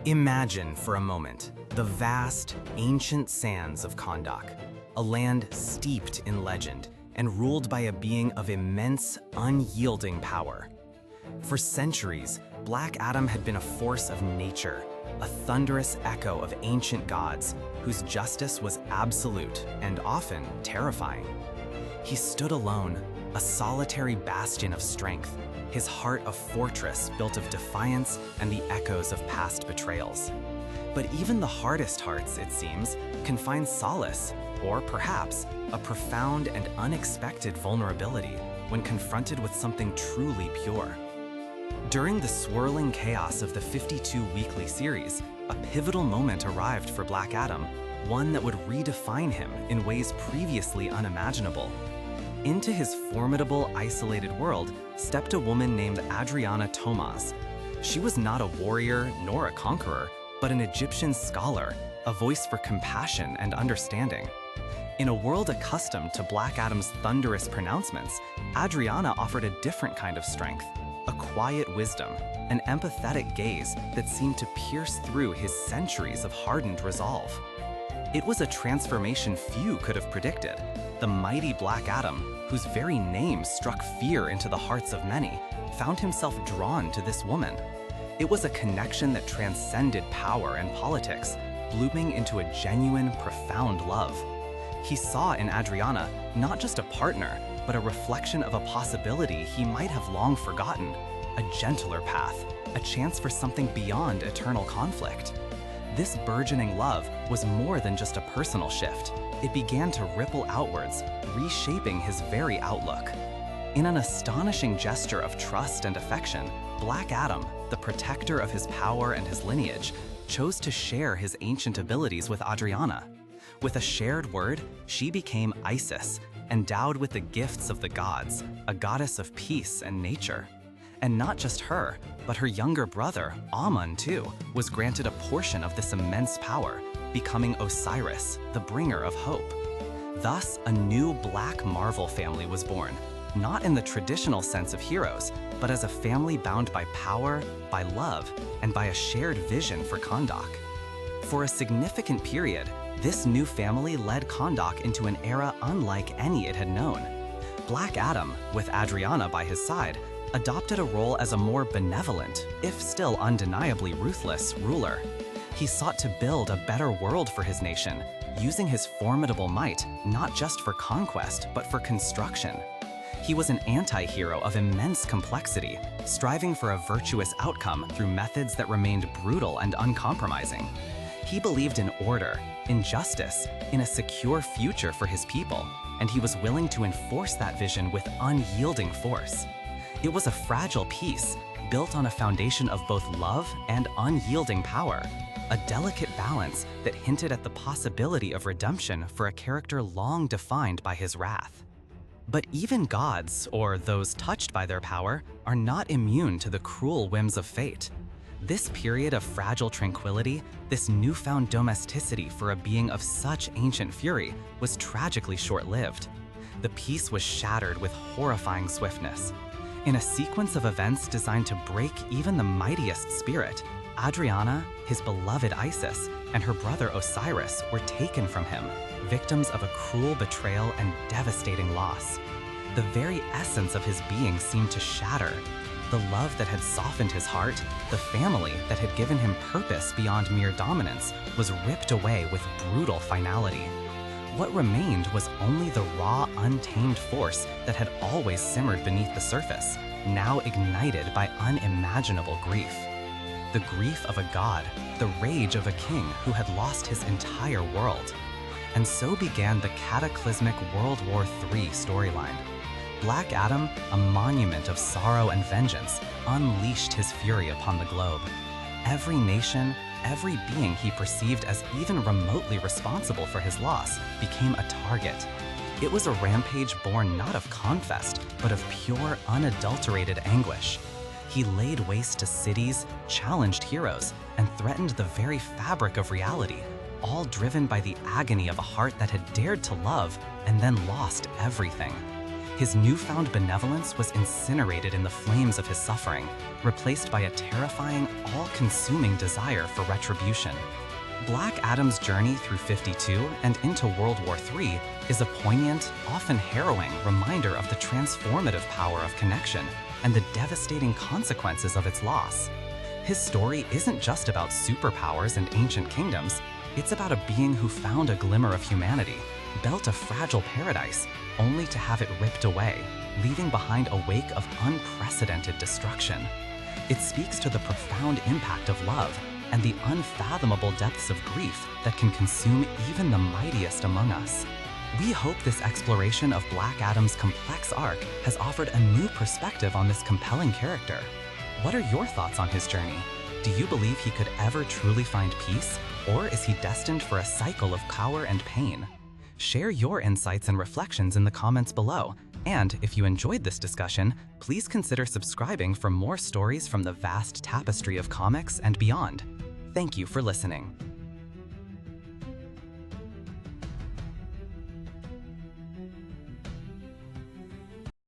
Imagine for a moment the vast, ancient sands of Kahndaq, a land steeped in legend and ruled by a being of immense, unyielding power. For centuries, Black Adam had been a force of nature, a thunderous echo of ancient gods whose justice was absolute and often terrifying. He stood alone, a solitary bastion of strength, his heart a fortress built of defiance and the echoes of past betrayals. But even the hardest hearts, it seems, can find solace, or perhaps a profound and unexpected vulnerability when confronted with something truly pure. During the swirling chaos of the 52 weekly series, a pivotal moment arrived for Black Adam, one that would redefine him in ways previously unimaginable. Into his formidable, isolated world stepped a woman named Adriana Tomaz. She was not a warrior nor a conqueror, but an Egyptian scholar, a voice for compassion and understanding. In a world accustomed to Black Adam's thunderous pronouncements, Adriana offered a different kind of strength, a quiet wisdom, an empathetic gaze that seemed to pierce through his centuries of hardened resolve. It was a transformation few could have predicted. The mighty Black Adam, whose very name struck fear into the hearts of many, found himself drawn to this woman. It was a connection that transcended power and politics, blooming into a genuine, profound love. He saw in Adriana not just a partner, but a reflection of a possibility he might have long forgotten, a gentler path, a chance for something beyond eternal conflict. This burgeoning love was more than just a personal shift. It began to ripple outwards, reshaping his very outlook. In an astonishing gesture of trust and affection, Black Adam, the protector of his power and his lineage, chose to share his ancient abilities with Adriana. With a shared word, she became Isis, endowed with the gifts of the gods, a goddess of peace and nature. And not just her, but her younger brother, Amun too, was granted a portion of this immense power, becoming Osiris, the bringer of hope. Thus, a new Black Marvel family was born, not in the traditional sense of heroes, but as a family bound by power, by love, and by a shared vision for Kahndaq. For a significant period, this new family led Kahndaq into an era unlike any it had known. Black Adam, with Adriana by his side, adopted a role as a more benevolent, if still undeniably ruthless, ruler. He sought to build a better world for his nation, using his formidable might not just for conquest, but for construction. He was an anti-hero of immense complexity, striving for a virtuous outcome through methods that remained brutal and uncompromising. He believed in order, in justice, in a secure future for his people, and he was willing to enforce that vision with unyielding force. It was a fragile peace, built on a foundation of both love and unyielding power, a delicate balance that hinted at the possibility of redemption for a character long defined by his wrath. But even gods, or those touched by their power, are not immune to the cruel whims of fate. This period of fragile tranquility, this newfound domesticity for a being of such ancient fury, was tragically short-lived. The peace was shattered with horrifying swiftness. In a sequence of events designed to break even the mightiest spirit, Adriana, his beloved Isis, and her brother Osiris were taken from him, victims of a cruel betrayal and devastating loss. The very essence of his being seemed to shatter. The love that had softened his heart, the family that had given him purpose beyond mere dominance, was ripped away with brutal finality. What remained was only the raw, untamed force that had always simmered beneath the surface, now ignited by unimaginable grief. The grief of a god, the rage of a king who had lost his entire world. And so began the cataclysmic World War III storyline. Black Adam, a monument of sorrow and vengeance, unleashed his fury upon the globe. Every nation, every being he perceived as even remotely responsible for his loss became a target. It was a rampage born not of confest, but of pure, unadulterated anguish. He laid waste to cities, challenged heroes, and threatened the very fabric of reality, all driven by the agony of a heart that had dared to love and then lost everything. His newfound benevolence was incinerated in the flames of his suffering, replaced by a terrifying, all-consuming desire for retribution. Black Adam's journey through 52 and into World War III is a poignant, often harrowing reminder of the transformative power of connection and the devastating consequences of its loss. His story isn't just about superpowers and ancient kingdoms, it's about a being who found a glimmer of humanity, built a fragile paradise, only to have it ripped away, leaving behind a wake of unprecedented destruction. It speaks to the profound impact of love and the unfathomable depths of grief that can consume even the mightiest among us. We hope this exploration of Black Adam's complex arc has offered a new perspective on this compelling character. What are your thoughts on his journey? Do you believe he could ever truly find peace, or is he destined for a cycle of power and pain? Share your insights and reflections in the comments below. And if you enjoyed this discussion, please consider subscribing for more stories from the vast tapestry of comics and beyond. Thank you for listening.